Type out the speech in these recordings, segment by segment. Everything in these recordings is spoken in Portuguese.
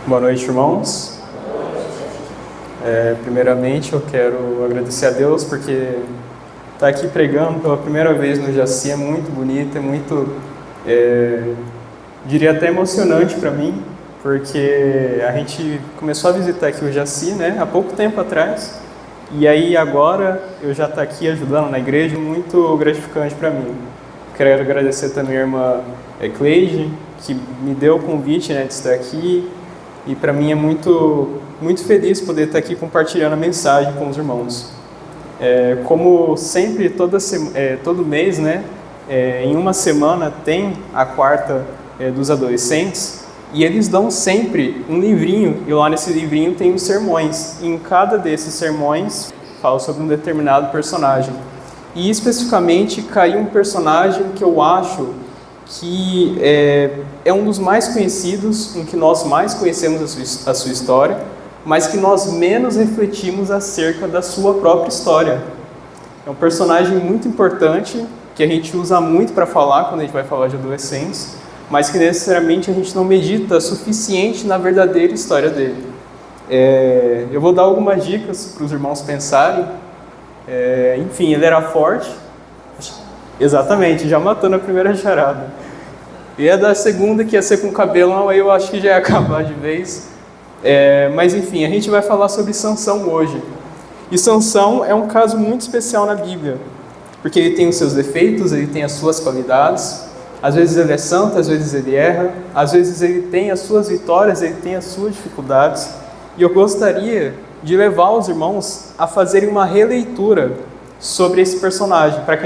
Boa noite, irmãos. Primeiramente, eu quero agradecer a Deus porque estar aqui pregando pela primeira vez no Jaci é muito bonito, é muito, diria até emocionante para mim, porque a gente começou a visitar aqui o Jaci, né, há pouco tempo atrás, e aí agora eu já estou aqui ajudando na igreja, muito gratificante para mim. Quero agradecer também a irmã Cleide, que me deu o convite, né, de estar aqui. E para mim é muito feliz poder estar aqui compartilhando a mensagem com os irmãos. Como sempre, todo mês, né, em uma semana tem a quarta dos adolescentes, e eles dão sempre um livrinho, e lá nesse livrinho tem os sermões. E em cada desses sermões fala sobre um determinado personagem. E especificamente caiu um personagem que eu acho que é um dos mais conhecidos, em que nós mais conhecemos a sua história, mas que nós menos refletimos acerca da sua própria história. É um personagem muito importante, que a gente usa muito para falar quando a gente vai falar de adolescentes, mas que necessariamente a gente não medita suficiente na verdadeira história dele. Eu vou dar algumas dicas para os irmãos pensarem. Enfim, ele era forte. Exatamente, já matando a primeira charada. E a da segunda, que ia ser com cabelão, aí eu acho que já ia acabar de vez. Mas enfim, a gente vai falar sobre Sansão hoje. E Sansão é um caso muito especial na Bíblia, porque ele tem os seus defeitos, ele tem as suas qualidades. Às vezes ele é santo, às vezes ele erra. Às vezes ele tem as suas vitórias, ele tem as suas dificuldades. E eu gostaria de levar os irmãos a fazerem uma releitura sobre esse personagem, para que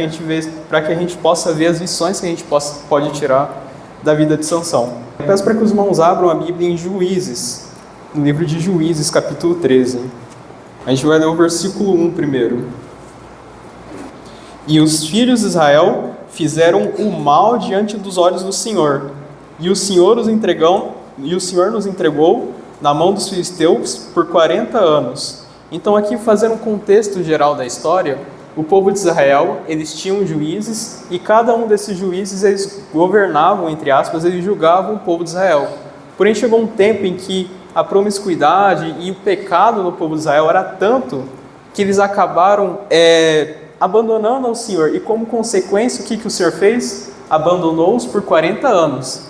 a gente possa ver as lições que a gente pode tirar da vida de Sansão. Eu peço para que os irmãos abram a Bíblia em Juízes, no livro de Juízes, capítulo 13. A gente vai ler o versículo 1 primeiro. E os filhos de Israel fizeram o mal diante dos olhos do Senhor, e o Senhor nos entregou na mão dos filisteus por 40 anos. Então aqui, fazendo um contexto geral da história, o povo de Israel, eles tinham juízes, e cada um desses juízes, eles governavam, entre aspas, eles julgavam o povo de Israel. Porém, chegou um tempo em que a promiscuidade e o pecado no povo de Israel era tanto que eles acabaram abandonando ao Senhor. E como consequência, o que o Senhor fez? Abandonou-os por 40 anos.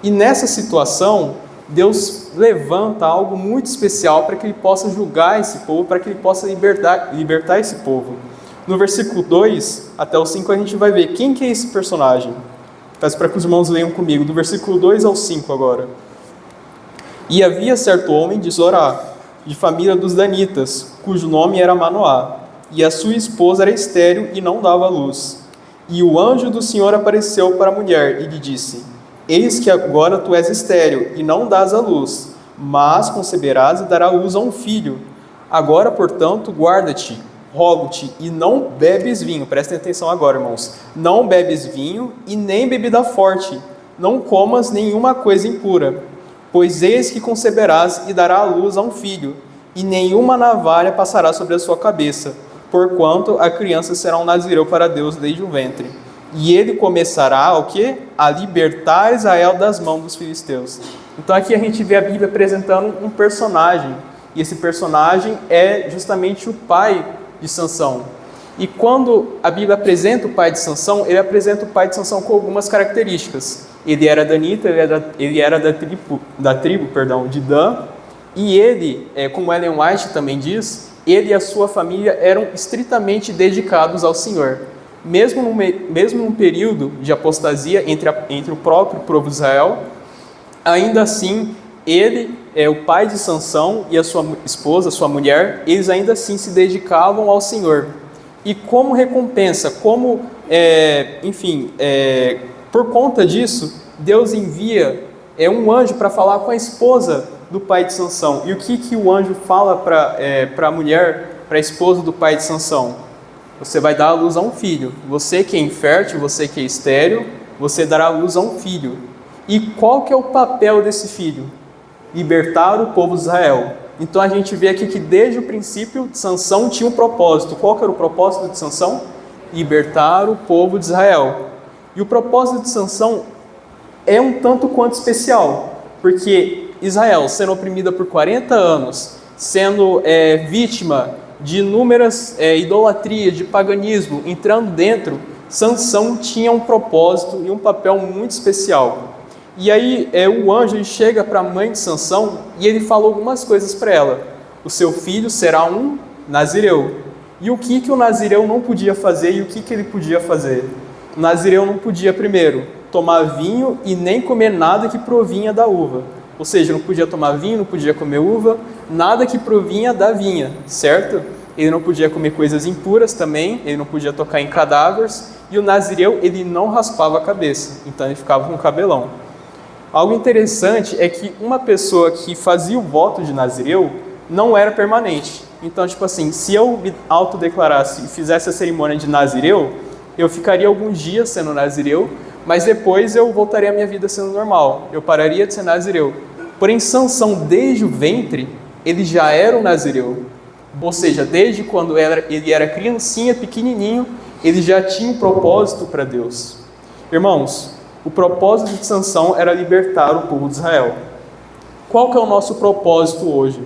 E nessa situação, Deus levanta algo muito especial para que Ele possa julgar esse povo, para que Ele possa libertar esse povo. No versículo 2 até o 5 a gente vai ver quem que é esse personagem. Peço para que os irmãos leiam comigo, do versículo 2 ao 5 agora. E havia certo homem de Zorá, de família dos Danitas, cujo nome era Manoá, e a sua esposa era estéril e não dava luz. E o anjo do Senhor apareceu para a mulher e lhe disse: Eis que agora tu és estéril e não dás à luz, mas conceberás e darás luz a um filho. Agora, portanto, guarda-te, rogo-te, e não bebes vinho. Prestem atenção agora, irmãos. Não bebes vinho e nem bebida forte. Não comas nenhuma coisa impura. Pois eis que conceberás e darás à luz a um filho, e nenhuma navalha passará sobre a sua cabeça, porquanto a criança será um nazireu para Deus desde o ventre. E ele começará o quê? A libertar Israel das mãos dos filisteus. Então aqui a gente vê a Bíblia apresentando um personagem. E esse personagem é justamente o pai de Sansão. E quando a Bíblia apresenta o pai de Sansão, ele apresenta o pai de Sansão com algumas características. Ele era danita, ele era da tribo de Dan. E ele, como Ellen White também diz, ele e a sua família eram estritamente dedicados ao Senhor. Mesmo num período de apostasia entre o próprio povo de Israel, ainda assim, ele, o pai de Sansão e a sua esposa, sua mulher, eles ainda assim se dedicavam ao Senhor. E como recompensa, por conta disso, Deus envia um anjo para falar com a esposa do pai de Sansão. E o que o anjo fala para a mulher, para a esposa do pai de Sansão? Você vai dar à luz a um filho. Você que é infértil, você que é estéril, você dará à luz a um filho. E qual que é o papel desse filho? Libertar o povo de Israel. Então a gente vê aqui que desde o princípio Sansão tinha um propósito. Qual que era o propósito de Sansão? Libertar o povo de Israel. E o propósito de Sansão é um tanto quanto especial, porque Israel, sendo oprimida por 40 anos, sendo vítima de inúmeras idolatrias, de paganismo, entrando dentro, Sansão tinha um propósito e um papel muito especial. E aí o anjo chega para a mãe de Sansão e ele fala algumas coisas para ela. O seu filho será um nazireu. E o que o nazireu não podia fazer e o que ele podia fazer? O nazireu não podia, primeiro, tomar vinho e nem comer nada que provinha da uva. Ou seja, não podia tomar vinho, não podia comer uva, nada que provinha da vinha, certo? Ele não podia comer coisas impuras também, ele não podia tocar em cadáveres, e o nazireu, ele não raspava a cabeça, então ele ficava com o cabelão. Algo interessante é que uma pessoa que fazia o voto de nazireu não era permanente. Então, tipo assim, se eu me autodeclarasse e fizesse a cerimônia de nazireu, eu ficaria alguns dias sendo nazireu, mas depois eu voltaria à minha vida sendo normal, eu pararia de ser nazireu. Porém, Sansão, desde o ventre, ele já era um nazireu. Ou seja, desde quando ele era criancinha, pequenininho, ele já tinha um propósito para Deus. Irmãos, o propósito de Sansão era libertar o povo de Israel. Qual que é o nosso propósito hoje?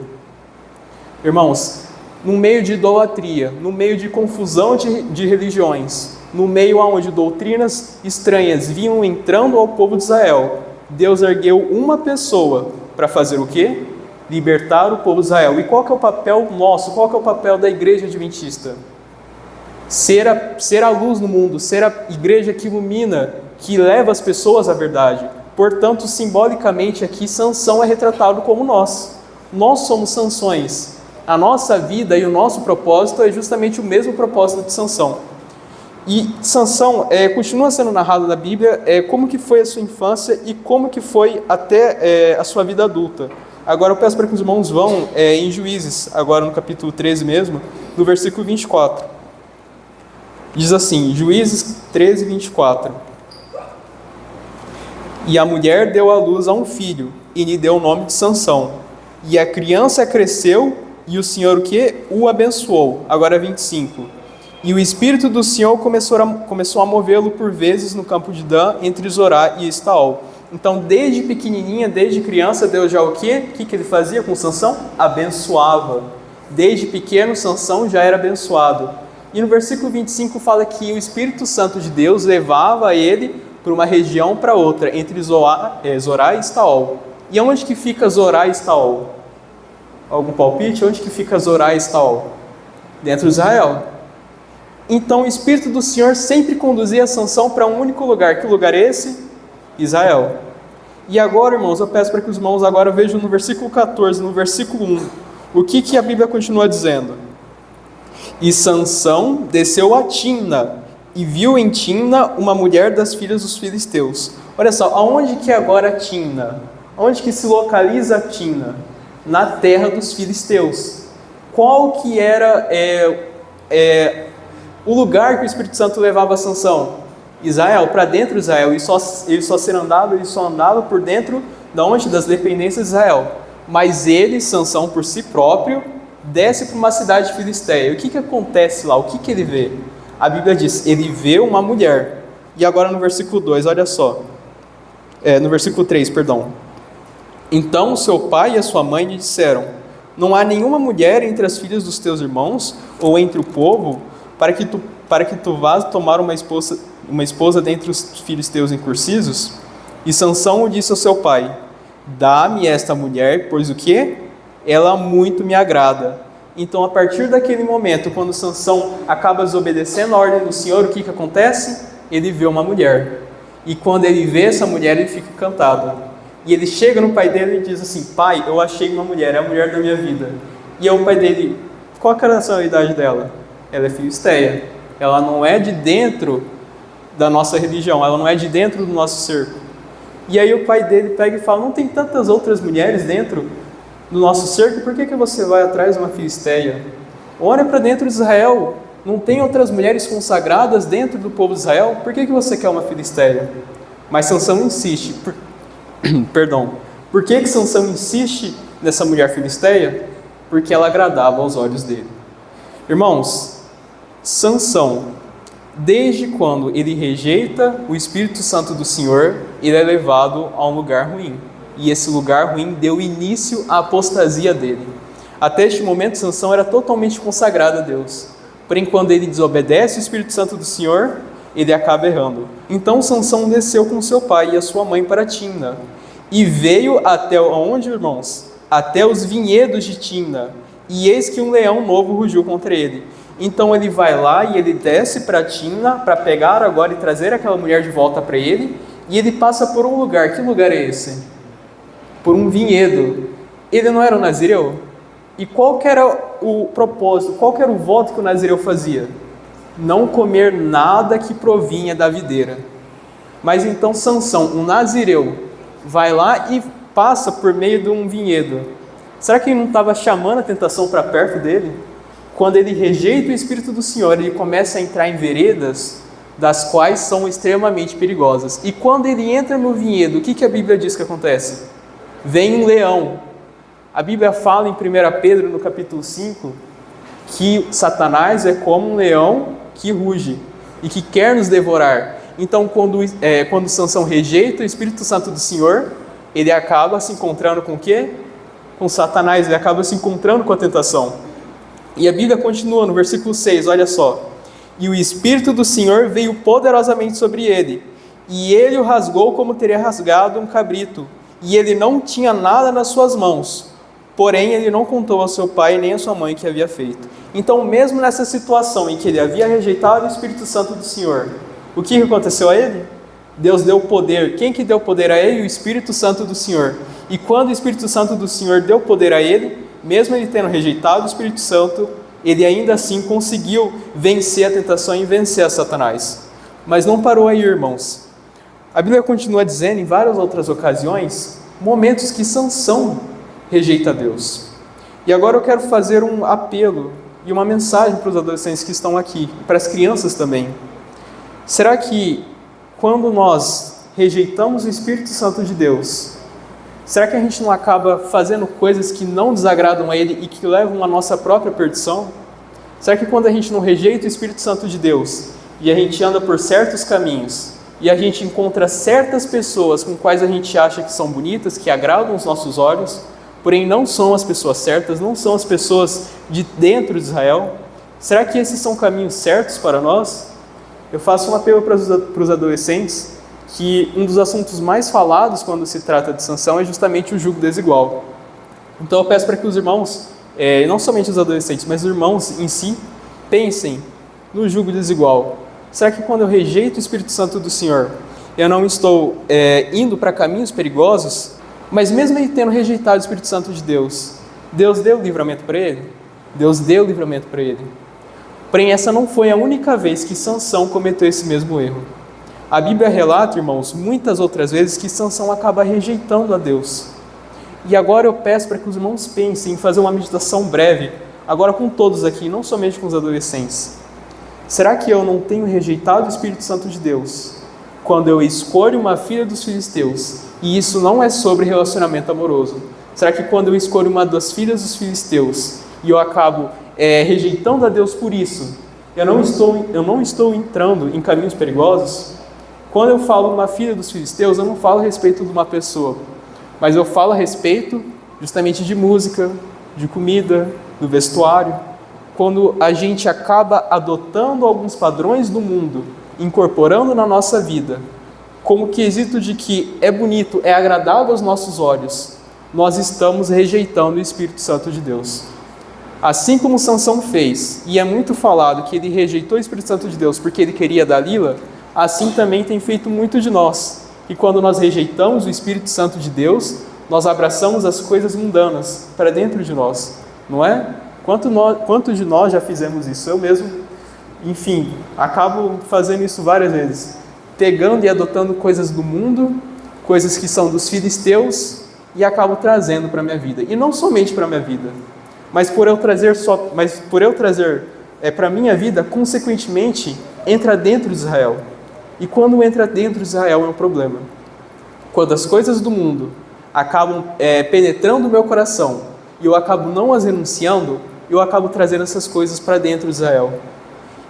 Irmãos, no meio de idolatria, no meio de confusão de religiões, no meio onde doutrinas estranhas vinham entrando ao povo de Israel, Deus ergueu uma pessoa para fazer o quê? Libertar o povo de Israel. E qual que é o papel nosso? Qual que é o papel da igreja adventista? Ser a luz no mundo, ser a igreja que ilumina, que leva as pessoas à verdade. Portanto, simbolicamente aqui, Sansão é retratado como nós. Nós somos Sansões. A nossa vida e o nosso propósito é justamente o mesmo propósito de Sansão. E Sansão continua sendo narrado na Bíblia como que foi a sua infância e como que foi até a sua vida adulta. Agora eu peço para que os irmãos vão em Juízes, agora no capítulo 13 mesmo, no versículo 24. Diz assim, Juízes 13, 24. E a mulher deu à luz a um filho, e lhe deu o nome de Sansão. E a criança cresceu, e o Senhor o quê? O abençoou. Agora 25. E o Espírito do Senhor começou a movê-lo por vezes no campo de Dan, entre Zorá e Estaol. Então, desde pequenininha, desde criança, Deus já o quê? O que ele fazia com Sansão? Abençoava. Desde pequeno, Sansão já era abençoado. E no versículo 25 fala que o Espírito Santo de Deus levava ele para uma região para outra, entre Zorá e Estaol. E onde que fica Zorá e Estaol? Algum palpite? Onde que fica Zorá e Estaol? Dentro de Israel. Então o Espírito do Senhor sempre conduzia Sansão para um único lugar. Que lugar é esse? Israel. E agora, irmãos, eu peço para que os irmãos agora vejam no versículo 14, no versículo 1, o que a Bíblia continua dizendo. E Sansão desceu a Timna, e viu em Timna uma mulher das filhas dos filisteus. Olha só, aonde que é agora Timna? Onde que se localiza Timna? Na terra dos filisteus. Qual que era o lugar que o Espírito Santo levava Sansão? Israel, para dentro de Israel. Ele só andava por dentro de onde? Das dependências de Israel. Mas ele, Sansão, por si próprio, desce para uma cidade filisteia. E o que acontece lá? O que ele vê? A Bíblia diz, ele vê uma mulher. E agora no versículo 2, olha só. No versículo 3, perdão. Então seu pai e a sua mãe lhe disseram, não há nenhuma mulher entre as filhas dos teus irmãos, ou entre o povo, para que tu vás tomar uma esposa dentre os filhos teus incursisos? E Sansão disse ao seu pai, dá-me esta mulher, pois o quê? Ela muito me agrada. Então, a partir daquele momento, quando Sansão acaba desobedecendo a ordem do Senhor, o que acontece? Ele vê uma mulher. E quando ele vê essa mulher, ele fica encantado. E ele chega no pai dele e diz assim, pai, eu achei uma mulher, é a mulher da minha vida. E aí o pai dele, qual é a nacionalidade dela? Ela é filisteia. Ela não é de dentro da nossa religião, ela não é de dentro do nosso cerco. E aí o pai dele pega e fala, não tem tantas outras mulheres dentro do nosso cerco, por que você vai atrás de uma filisteia? Olha para dentro de Israel, não tem outras mulheres consagradas dentro do povo de Israel? Por que você quer uma filisteia? Mas Sansão insiste, por que Sansão insiste nessa mulher filisteia? Porque ela agradava aos olhos dele. Irmãos, Sansão, desde quando ele rejeita o Espírito Santo do Senhor, ele é levado a um lugar ruim. e esse lugar ruim deu início à apostasia dele. Até este momento, Sansão era totalmente consagrado a Deus. Porém, quando ele desobedece o Espírito Santo do Senhor, ele acaba errando. Então, Sansão desceu com seu pai e a sua mãe para Timna, e veio até onde, irmãos? Até os vinhedos de Timna, e eis que um leão novo rugiu contra ele. Então ele vai lá e ele desce para Timna para pegar agora e trazer aquela mulher de volta para ele, e ele passa por um lugar. Que lugar é esse? Por um vinhedo. Ele não era um nazireu? E qual que era o propósito, qual que era o voto que o nazireu fazia? Não comer nada que provinha da videira. Mas então Sansão, um nazireu, vai lá e passa por meio de um vinhedo. Será que ele não estava chamando a tentação para perto dele? Quando ele rejeita o Espírito do Senhor, ele começa a entrar em veredas das quais são extremamente perigosas. E quando ele entra no vinhedo, o que a Bíblia diz que acontece? Vem um leão. A Bíblia fala em 1 Pedro, no capítulo 5, que Satanás é como um leão que ruge e que quer nos devorar. Então, quando Sansão rejeita o Espírito Santo do Senhor, ele acaba se encontrando com o quê? Com Satanás, ele acaba se encontrando com a tentação. E a Bíblia continua no versículo 6, olha só. E o Espírito do Senhor veio poderosamente sobre ele, e ele o rasgou como teria rasgado um cabrito, e ele não tinha nada nas suas mãos. Porém, ele não contou ao seu pai nem à sua mãe o que havia feito. Então, mesmo nessa situação em que ele havia rejeitado o Espírito Santo do Senhor, o que aconteceu a ele? Deus deu poder. Quem que deu poder a ele? O Espírito Santo do Senhor. E quando o Espírito Santo do Senhor deu poder a ele, mesmo ele tendo rejeitado o Espírito Santo, ele ainda assim conseguiu vencer a tentação e vencer a Satanás. Mas não parou aí, irmãos. A Bíblia continua dizendo em várias outras ocasiões, momentos que Sansão rejeita Deus. E agora eu quero fazer um apelo e uma mensagem para os adolescentes que estão aqui, e para as crianças também. Será que quando nós rejeitamos o Espírito Santo de Deus, será que a gente não acaba fazendo coisas que não desagradam a Ele e que levam à nossa própria perdição? Será que quando a gente não rejeita o Espírito Santo de Deus e a gente anda por certos caminhos e a gente encontra certas pessoas com quais a gente acha que são bonitas, que agradam os nossos olhos, porém não são as pessoas certas, não são as pessoas de dentro de Israel, será que esses são caminhos certos para nós? Eu faço um apelo para os adolescentes que um dos assuntos mais falados quando se trata de Sansão é justamente o jugo desigual. Então eu peço para que os irmãos, não somente os adolescentes, mas os irmãos em si, pensem no jugo desigual. Será que quando eu rejeito o Espírito Santo do Senhor, eu não estou indo para caminhos perigosos? Mas mesmo ele tendo rejeitado o Espírito Santo de Deus, Deus deu livramento para ele? Deus deu livramento para ele. Porém, essa não foi a única vez que Sansão cometeu esse mesmo erro. A Bíblia relata, irmãos, muitas outras vezes que Sansão acaba rejeitando a Deus. E agora eu peço para que os irmãos pensem em fazer uma meditação breve, agora com todos aqui, não somente com os adolescentes. Será que eu não tenho rejeitado o Espírito Santo de Deus quando eu escolho uma filha dos filisteus, e isso não é sobre relacionamento amoroso? Será que quando eu escolho uma das filhas dos filisteus e eu acabo rejeitando a Deus por isso, eu não estou entrando em caminhos perigosos? Quando eu falo uma filha dos filisteus, eu não falo a respeito de uma pessoa, mas eu falo a respeito justamente de música, de comida, do vestuário. Quando a gente acaba adotando alguns padrões do mundo, incorporando na nossa vida, como quesito de que é bonito, é agradável aos nossos olhos, nós estamos rejeitando o Espírito Santo de Deus. Assim como Sansão fez, e é muito falado que ele rejeitou o Espírito Santo de Deus porque ele queria Dalila, assim também tem feito muito de nós. E quando nós rejeitamos o Espírito Santo de Deus, nós abraçamos as coisas mundanas para dentro de nós, não é? Quantos de nós já fizemos isso? Eu mesmo, enfim, acabo fazendo isso várias vezes. Pegando e adotando coisas do mundo, coisas que são dos filisteus, e acabo trazendo para a minha vida. E não somente para a minha vida, mas por eu trazer para a minha vida, consequentemente, entra dentro de Israel. E quando entra dentro de Israel é um problema. Quando as coisas do mundo acabam penetrando o meu coração e eu acabo não as renunciando, eu acabo trazendo essas coisas para dentro de Israel.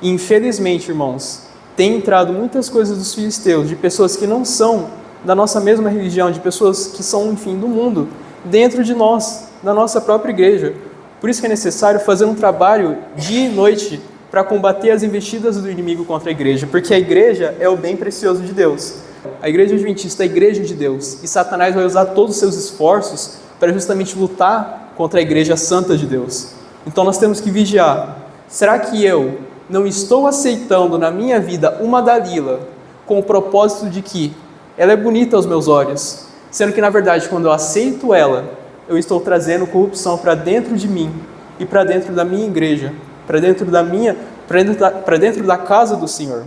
E infelizmente, irmãos, tem entrado muitas coisas dos filisteus, de pessoas que não são da nossa mesma religião, de pessoas que são, enfim, do mundo, dentro de nós, da nossa própria igreja. Por isso que é necessário fazer um trabalho dia e noite para combater as investidas do inimigo contra a igreja, porque a igreja é o bem precioso de Deus. A igreja adventista é a igreja de Deus, e Satanás vai usar todos os seus esforços para justamente lutar contra a igreja santa de Deus. Então nós temos que vigiar. Será que eu não estou aceitando na minha vida uma Dalila com o propósito de que ela é bonita aos meus olhos, sendo que na verdade quando eu aceito ela, eu estou trazendo corrupção para dentro de mim e para dentro da minha igreja, para dentro da casa do Senhor.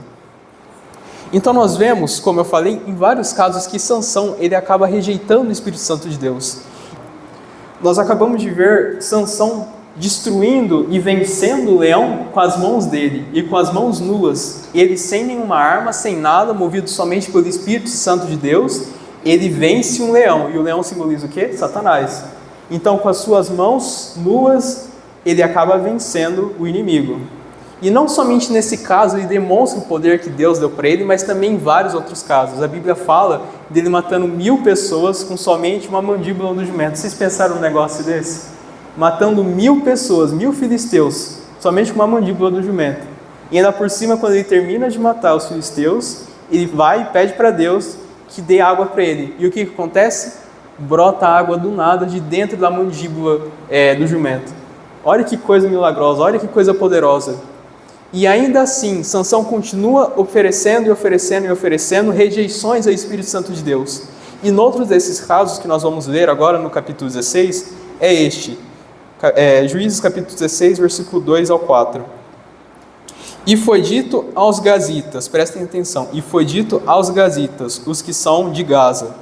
Então nós vemos, como eu falei, em vários casos que Sansão ele acaba rejeitando o Espírito Santo de Deus. Nós acabamos de ver Sansão destruindo e vencendo o leão com as mãos dele e com as mãos nuas. Ele sem nenhuma arma, sem nada, movido somente pelo Espírito Santo de Deus, ele vence um leão. E o leão simboliza o quê? Satanás. Então com as suas mãos nuas, ele acaba vencendo o inimigo. E não somente nesse caso ele demonstra o poder que Deus deu para ele, mas também em vários outros casos. A Bíblia fala dele matando 1000 pessoas com somente uma mandíbula do jumento. Vocês pensaram num negócio desse? Matando 1000 pessoas, 1000 filisteus, somente com uma mandíbula do jumento. E ainda por cima, quando ele termina de matar os filisteus, ele vai e pede para Deus que dê água para ele. E o que acontece? Brota água do nada de dentro da mandíbula do jumento. Olha que coisa milagrosa, olha que coisa poderosa. E ainda assim, Sansão continua oferecendo e oferecendo e oferecendo rejeições ao Espírito Santo de Deus. E noutros desses casos que nós vamos ver agora no capítulo 16, é este. Juízes capítulo 16, versículo 2 ao 4. E foi dito aos gazitas, prestem atenção, e foi dito aos gazitas, os que são de Gaza,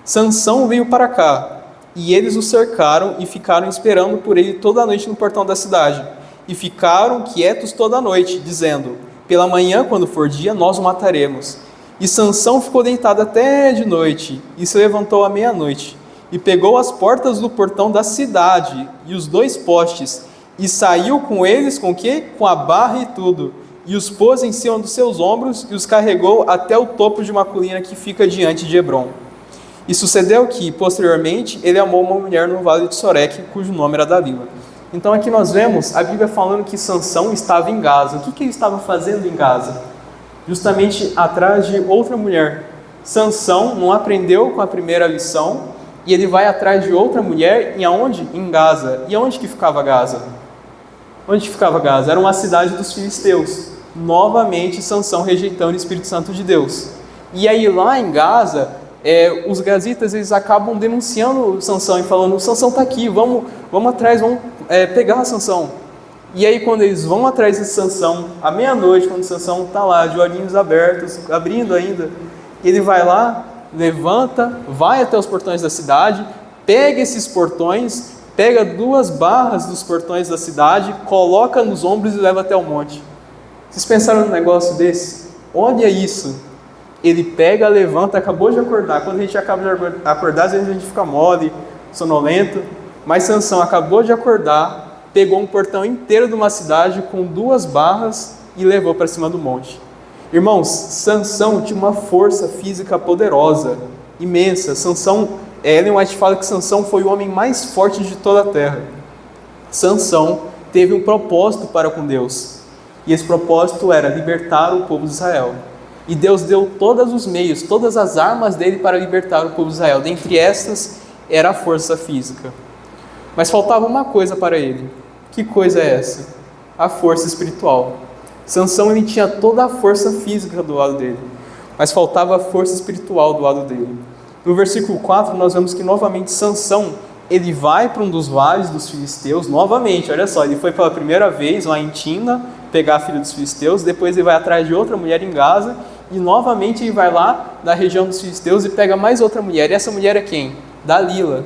Sansão veio para cá, e eles o cercaram e ficaram esperando por ele toda a noite no portão da cidade. E ficaram quietos toda a noite, dizendo, pela manhã, quando for dia, nós o mataremos. E Sansão ficou deitado até de noite, e se levantou à meia-noite, e pegou as portas do portão da cidade, e os 2 postes, e saiu com eles com o quê? Com a barra e tudo, e os pôs em cima dos seus ombros, e os carregou até o topo de uma colina que fica diante de Hebrom. E sucedeu que, posteriormente, ele amou uma mulher no vale de Soreque, cujo nome era Dalila. Então aqui nós vemos a Bíblia falando que Sansão estava em Gaza. O que ele estava fazendo em Gaza? Justamente atrás de outra mulher. Sansão não aprendeu com a primeira lição e ele vai atrás de outra mulher em aonde? Em Gaza. E aonde que ficava Gaza? Onde ficava Gaza? Era uma cidade dos filisteus. Novamente Sansão rejeitando o Espírito Santo de Deus. E aí lá em Gaza, os gazitas eles acabam denunciando Sansão e falando, Sansão está aqui, vamos atrás, vamos pegar Sansão. E aí quando eles vão atrás de Sansão, à meia-noite, quando Sansão está lá, de olhinhos abertos, abrindo ainda, ele vai lá, levanta, vai até os portões da cidade, pega esses portões, pega 2 barras dos portões da cidade, coloca nos ombros e leva até o monte. Vocês pensaram num negócio desse? Olha isso. Ele pega, levanta, acabou de acordar. Quando a gente acaba de acordar, às vezes a gente fica mole, sonolento. Mas Sansão acabou de acordar, pegou um portão inteiro de uma cidade com 2 barras e levou para cima do monte. Irmãos, Sansão tinha uma força física poderosa, imensa. Ellen White fala que Sansão foi o homem mais forte de toda a terra. Sansão teve um propósito para com Deus. E esse propósito era libertar o povo de Israel. E Deus deu todos os meios, todas as armas dele para libertar o povo de Israel. Dentre estas, era a força física. Mas faltava uma coisa para ele. Que coisa é essa? A força espiritual. Sansão ele tinha toda a força física do lado dele, mas faltava a força espiritual do lado dele. No versículo 4, nós vemos que novamente Sansão, ele vai para um dos vales dos filisteus, novamente, olha só, ele foi pela primeira vez lá em Timna, pegar a filha dos filisteus, depois ele vai atrás de outra mulher em Gaza, e novamente ele vai lá na região dos filisteus e pega mais outra mulher. E essa mulher é quem? Dalila.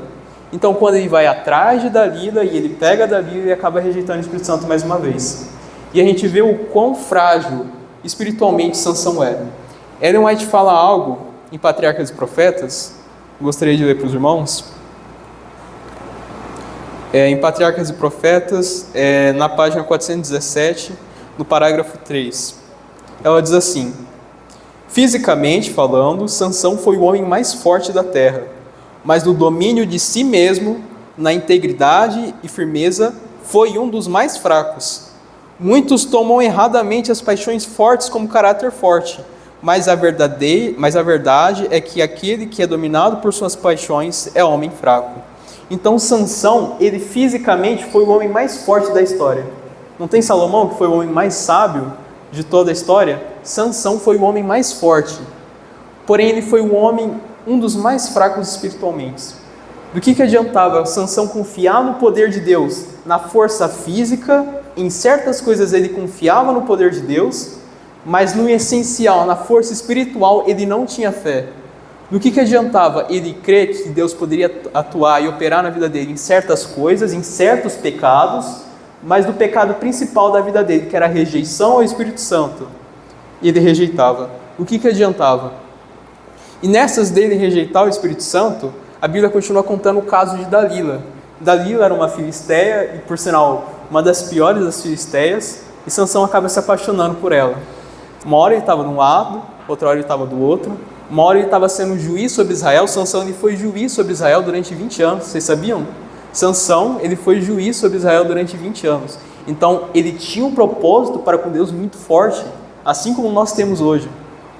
Então quando ele vai atrás de Dalila e ele pega Dalila, ele acaba rejeitando o Espírito Santo mais uma vez. E a gente vê o quão frágil espiritualmente Sansão era. Ellen White fala algo em Patriarcas e Profetas, gostaria de ler para os irmãos. Em Patriarcas e Profetas, na página 417, no parágrafo 3. Ela diz assim: Fisicamente falando, Sansão foi o homem mais forte da terra, mas no domínio de si mesmo, na integridade e firmeza, foi um dos mais fracos. Muitos tomam erradamente as paixões fortes como caráter forte, mas a verdade é que aquele que é dominado por suas paixões é homem fraco. Então Sansão, ele fisicamente foi o homem mais forte da história. Não tem Salomão, que foi o homem mais sábio de toda a história? Sansão foi o homem mais forte. Porém, ele foi um dos mais fracos espiritualmente. Do que adiantava Sansão confiar no poder de Deus, na força física? Em certas coisas ele confiava no poder de Deus, mas no essencial, na força espiritual, ele não tinha fé. Do que adiantava ele crer que Deus poderia atuar e operar na vida dele em certas coisas, em certos pecados, mas do pecado principal da vida dele, que era a rejeição ao Espírito Santo, ele rejeitava. O que adiantava? E nessas dele rejeitar o Espírito Santo, a Bíblia continua contando o caso de Dalila. Dalila era uma filisteia, e por sinal, uma das piores das filisteias, e Sansão acaba se apaixonando por ela. Uma hora ele estava de um lado, outra hora ele estava do outro. Uma hora ele estava sendo juiz sobre Israel. Sansão ele foi juiz sobre Israel durante 20 anos, vocês sabiam? Sansão ele foi juiz sobre Israel durante 20 anos. Então ele tinha um propósito para com Deus muito forte, assim como nós temos hoje.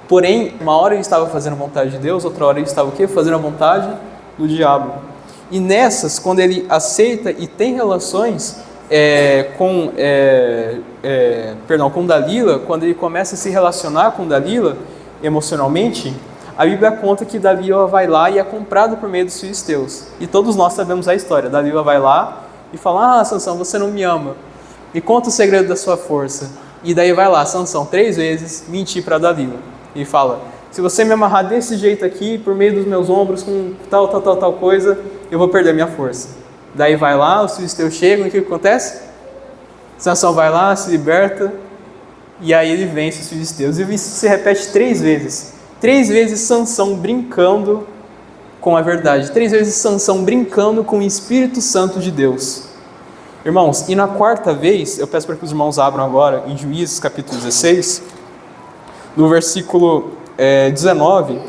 Porém, uma hora ele estava fazendo a vontade de Deus, outra hora ele estava o quê? Fazendo a vontade do diabo. E nessas, quando ele aceita e tem relações com Dalila, quando ele começa a se relacionar com Dalila emocionalmente, a Bíblia conta que Dalila vai lá e é comprada por meio dos filisteus. E todos nós sabemos a história. Dalila vai lá e fala: Sansão, você não me ama. Me conta o segredo da sua força. E daí vai lá, Sansão, 3 vezes, mentir para Dalila. E fala: se você me amarrar desse jeito aqui, por meio dos meus ombros, com tal coisa, eu vou perder minha força. Daí vai lá, os filisteus chegam, e o que acontece? Sansão vai lá, se liberta, e aí ele vence os filisteus. E isso se repete 3 vezes. 3 vezes Sansão brincando com a verdade. 3 vezes Sansão brincando com o Espírito Santo de Deus. Irmãos, e na 4ª vez, eu peço para que os irmãos abram agora, em Juízes capítulo 16, no versículo 19,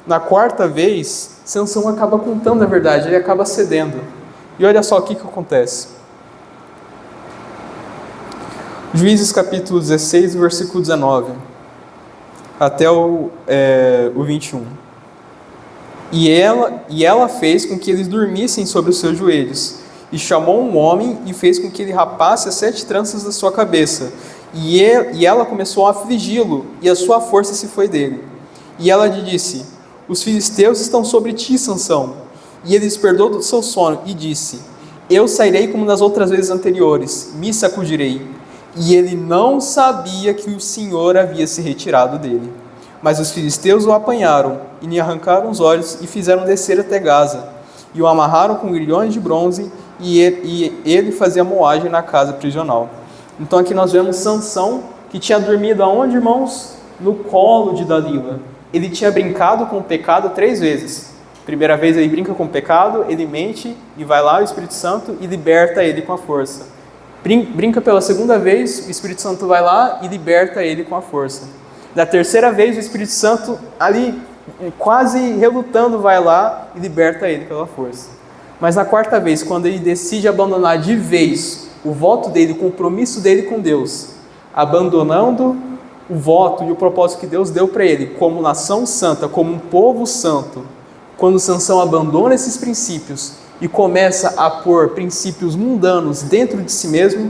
na 4ª vez, Sansão acaba contando a verdade, ele acaba cedendo. E olha só o que acontece. Juízes capítulo 16, versículo 19, até o 21. E ela fez com que eles dormissem sobre os seus joelhos, e chamou um homem e fez com que ele rapasse as 7 tranças da sua cabeça. E ela começou a afligi-lo, e a sua força se foi dele. E ela lhe disse: os filisteus estão sobre ti, Sansão. E ele despertou do seu sono e disse: eu sairei como nas outras vezes anteriores, me sacudirei. E ele não sabia que o Senhor havia se retirado dele. Mas os filisteus o apanharam, e lhe arrancaram os olhos, e fizeram descer até Gaza. E o amarraram com grilhões de bronze, e ele fazia moagem na casa prisional. Então aqui nós vemos Sansão, que tinha dormido aonde, irmãos? No colo de Dalila. Ele tinha brincado com o pecado 3 vezes. Primeira vez ele brinca com o pecado, ele mente, e vai lá o Espírito Santo e liberta ele com a força. Brinca pela 2ª vez, o Espírito Santo vai lá e liberta ele com a força. Da 3ª vez, o Espírito Santo, ali, quase relutando, vai lá e liberta ele pela força. Mas na 4ª vez, quando ele decide abandonar de vez o voto dele, o compromisso dele com Deus, abandonando o voto e o propósito que Deus deu para ele, como nação santa, como um povo santo, quando Sansão abandona esses princípios e começa a pôr princípios mundanos dentro de si mesmo,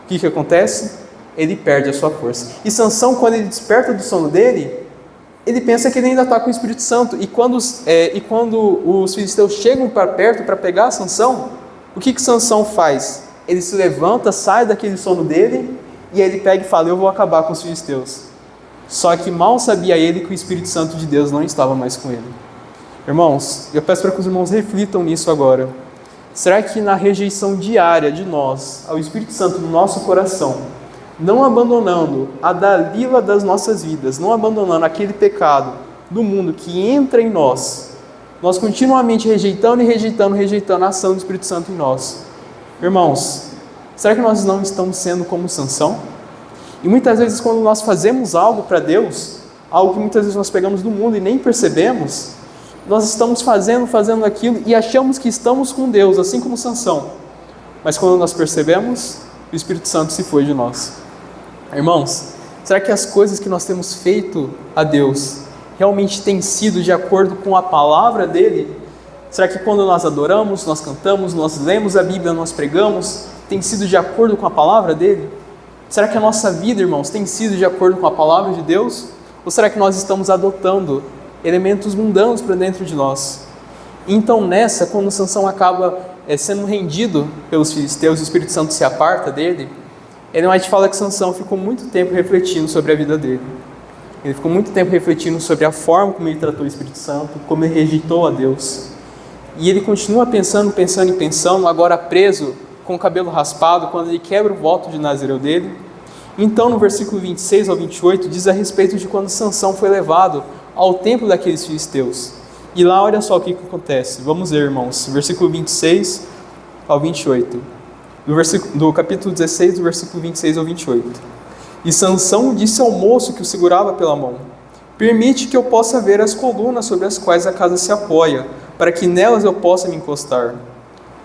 o que acontece? Ele perde a sua força. E Sansão, quando ele desperta do sono dele, ele pensa que ele ainda está com o Espírito Santo. E quando os filisteus chegam para perto para pegar Sansão, o que Sansão faz? Ele se levanta, sai daquele sono dele, e aí ele pega e fala: eu vou acabar com os filisteus. Só que mal sabia ele que o Espírito Santo de Deus não estava mais com ele. Irmãos, eu peço para que os irmãos reflitam nisso agora. Será que na rejeição diária de nós ao Espírito Santo no nosso coração, não abandonando a Dalila das nossas vidas, não abandonando aquele pecado do mundo que entra em nós continuamente rejeitando a ação do Espírito Santo em nós? Irmãos, será que nós não estamos sendo como Sansão? E muitas vezes quando nós fazemos algo para Deus, algo que muitas vezes nós pegamos do mundo e nem percebemos, nós estamos fazendo aquilo e achamos que estamos com Deus, assim como Sansão. Mas quando nós percebemos, o Espírito Santo se foi de nós. Irmãos, será que as coisas que nós temos feito a Deus realmente têm sido de acordo com a palavra dele? Será que quando nós adoramos, nós cantamos, nós lemos a Bíblia, nós pregamos, tem sido de acordo com a palavra dele? Será que a nossa vida, irmãos, tem sido de acordo com a palavra de Deus? Ou será que nós estamos adotando elementos mundanos para dentro de nós? Então nessa, quando Sansão acaba sendo rendido pelos filisteus, o Espírito Santo se aparta dele, Ellen White fala que Sansão ficou muito tempo refletindo sobre a vida dele. Ele ficou muito tempo refletindo sobre a forma como ele tratou o Espírito Santo, como ele rejeitou a Deus. E ele continua pensando, agora preso, com o cabelo raspado, quando ele quebra o voto de Nazireu dele. Então, no versículo 26 ao 28, diz a respeito de quando Sansão foi levado ao templo daqueles filisteus. E lá, olha só o que acontece. Vamos ler, irmãos, versículo 26 ao 28. Do capítulo 16, do versículo 26 ao 28. E Sansão disse ao moço que o segurava pela mão: permite que eu possa ver as colunas sobre as quais a casa se apoia, para que nelas eu possa me encostar.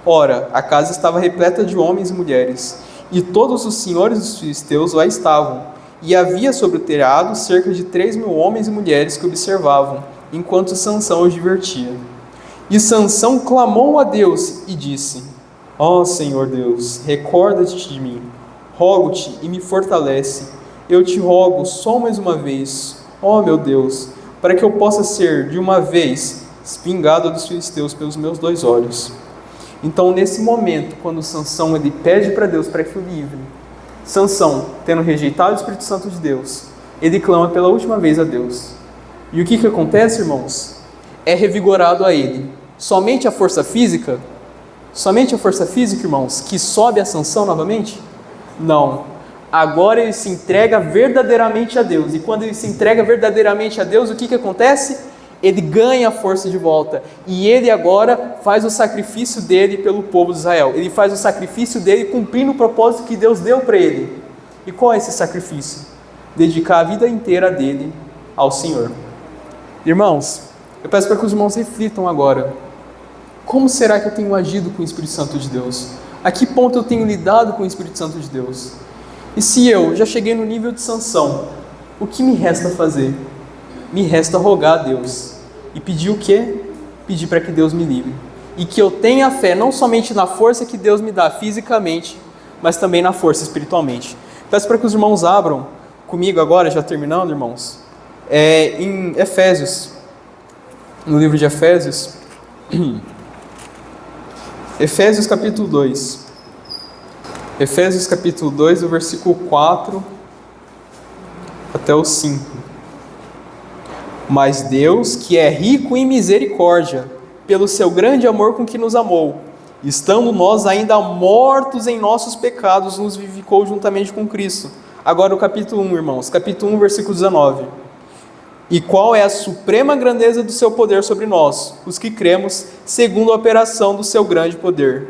Ora, a casa estava repleta de homens e mulheres, e todos os senhores dos filisteus lá estavam, e havia sobre o telhado cerca de 3.000 homens e mulheres que observavam, enquanto Sansão os divertia. E Sansão clamou a Deus e disse: ó Senhor Deus, recorda-te de mim, rogo-te e me fortalece. Eu te rogo só mais uma vez, ó meu Deus, para que eu possa ser de uma vez vingado dos filisteus pelos meus 2 olhos. Então, nesse momento, quando Sansão ele pede para Deus para que o livre, Sansão, tendo rejeitado o Espírito Santo de Deus, ele clama pela última vez a Deus. E o que acontece, irmãos? É revigorado a ele somente a força física? Somente a força física, irmãos, que sobe a Sansão novamente? Não. Agora ele se entrega verdadeiramente a Deus. E quando ele se entrega verdadeiramente a Deus, o que acontece? Ele ganha a força de volta. E ele agora faz o sacrifício dele pelo povo de Israel. Ele faz o sacrifício dele cumprindo o propósito que Deus deu para ele. E qual é esse sacrifício? Dedicar a vida inteira dele ao Senhor. Irmãos, eu peço para que os irmãos reflitam agora. Como será que eu tenho agido com o Espírito Santo de Deus? A que ponto eu tenho lidado com o Espírito Santo de Deus? E se eu já cheguei no nível de Sansão, o que me resta fazer? Me resta rogar a Deus. E pedir o quê? Pedir para que Deus me livre. E que eu tenha fé, não somente na força que Deus me dá fisicamente, mas também na força espiritualmente. Peço para que os irmãos abram comigo agora, já terminando, irmãos, em Efésios, no livro de Efésios, Efésios capítulo 2. Efésios capítulo 2, do versículo 4 até o 5. Mas Deus, que é rico em misericórdia, pelo seu grande amor com que nos amou, estando nós ainda mortos em nossos pecados, nos vivificou juntamente com Cristo. Agora o capítulo 1, irmãos, capítulo 1, versículo 19. E qual é a suprema grandeza do seu poder sobre nós, os que cremos, segundo a operação do seu grande poder,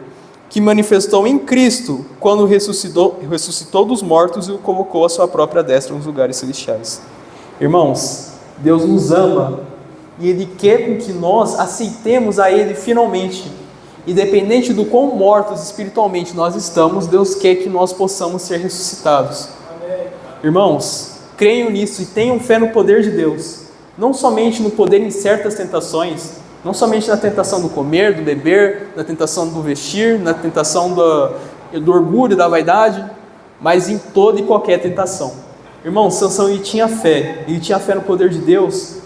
que manifestou em Cristo, quando ressuscitou dos mortos e o colocou à sua própria destra nos lugares celestiais. Irmãos, Deus nos ama e Ele quer com que nós aceitemos a Ele finalmente. Independente do quão mortos espiritualmente nós estamos, Deus quer que nós possamos ser ressuscitados. Amém. Irmãos, creiam nisso e tenham fé no poder de Deus. Não somente no poder em certas tentações, não somente na tentação do comer, do beber, na tentação do vestir, na tentação do orgulho, da vaidade, mas em toda e qualquer tentação. Irmão, Sansão ele tinha fé no poder de Deus,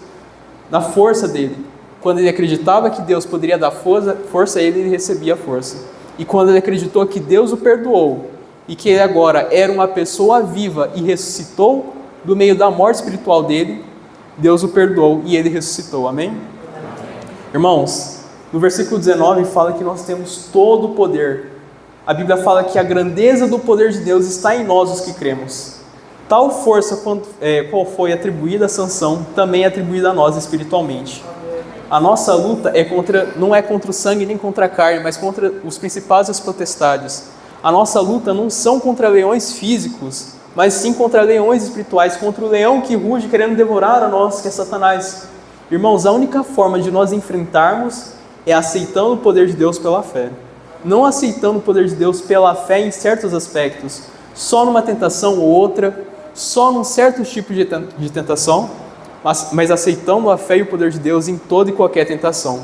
na força dele. Quando ele acreditava que Deus poderia dar força a ele, ele recebia força. E quando ele acreditou que Deus o perdoou, e que ele agora era uma pessoa viva e ressuscitou do meio da morte espiritual dele, Deus o perdoou e ele ressuscitou, amém? Irmãos, no versículo 19 fala que nós temos todo o poder. A Bíblia fala que a grandeza do poder de Deus está em nós os que cremos. Tal força qual foi atribuída a Sansão, também é atribuída a nós espiritualmente. A nossa luta não é contra o sangue nem contra a carne, mas contra os principados e as potestades. A nossa luta não são contra leões físicos mas sim contra leões espirituais, contra o leão que ruge querendo devorar a nós, que é Satanás. Irmãos, a única forma de nós enfrentarmos é aceitando o poder de Deus pela fé. Não aceitando o poder de Deus pela fé em certos aspectos, só numa tentação ou outra, só num certo tipo de tentação, mas aceitando a fé e o poder de Deus em toda e qualquer tentação.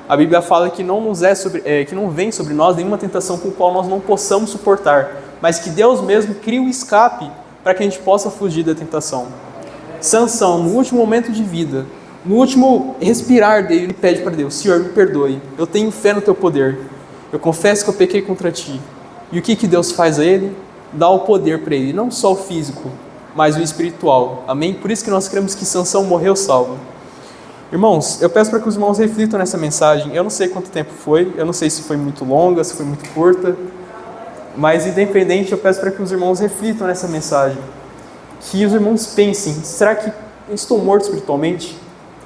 A Bíblia fala que que não vem sobre nós nenhuma tentação com a qual nós não possamos suportar, mas que Deus mesmo cria um escape para que a gente possa fugir da tentação. Sansão, no último momento de vida, no último respirar dele, ele pede para Deus: Senhor, me perdoe, eu tenho fé no teu poder, eu confesso que eu pequei contra ti. E o que Deus faz a ele? Dá o poder para ele, não só o físico, mas o espiritual. Amém? Por isso que nós cremos que Sansão morreu salvo. Irmãos, eu peço para que os irmãos reflitam nessa mensagem. Eu não sei quanto tempo foi, eu não sei se foi muito longa, se foi muito curta, mas independente, eu peço para que os irmãos reflitam nessa mensagem. Que os irmãos pensem: será que eu estou morto espiritualmente?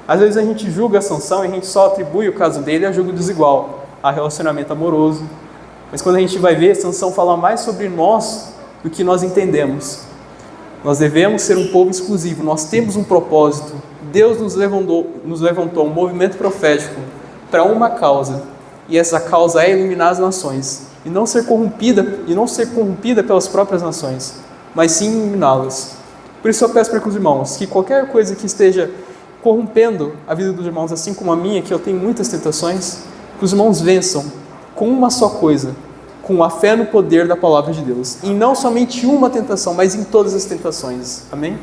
Às vezes a gente julga Sansão e a gente só atribui o caso dele a julgo desigual, a relacionamento amoroso. Mas quando a gente vai ver, Sansão fala mais sobre nós do que nós entendemos. Nós devemos ser um povo exclusivo, nós temos um propósito. Deus nos levantou um movimento profético para uma causa, e essa causa é iluminar as nações, e não ser corrompida pelas próprias nações, mas sim iluminá-las. Por isso eu peço para que os irmãos, que qualquer coisa que esteja corrompendo a vida dos irmãos, assim como a minha, que eu tenho muitas tentações, que os irmãos vençam com uma só coisa: com a fé no poder da palavra de Deus. E não somente uma tentação, mas em todas as tentações. Amém?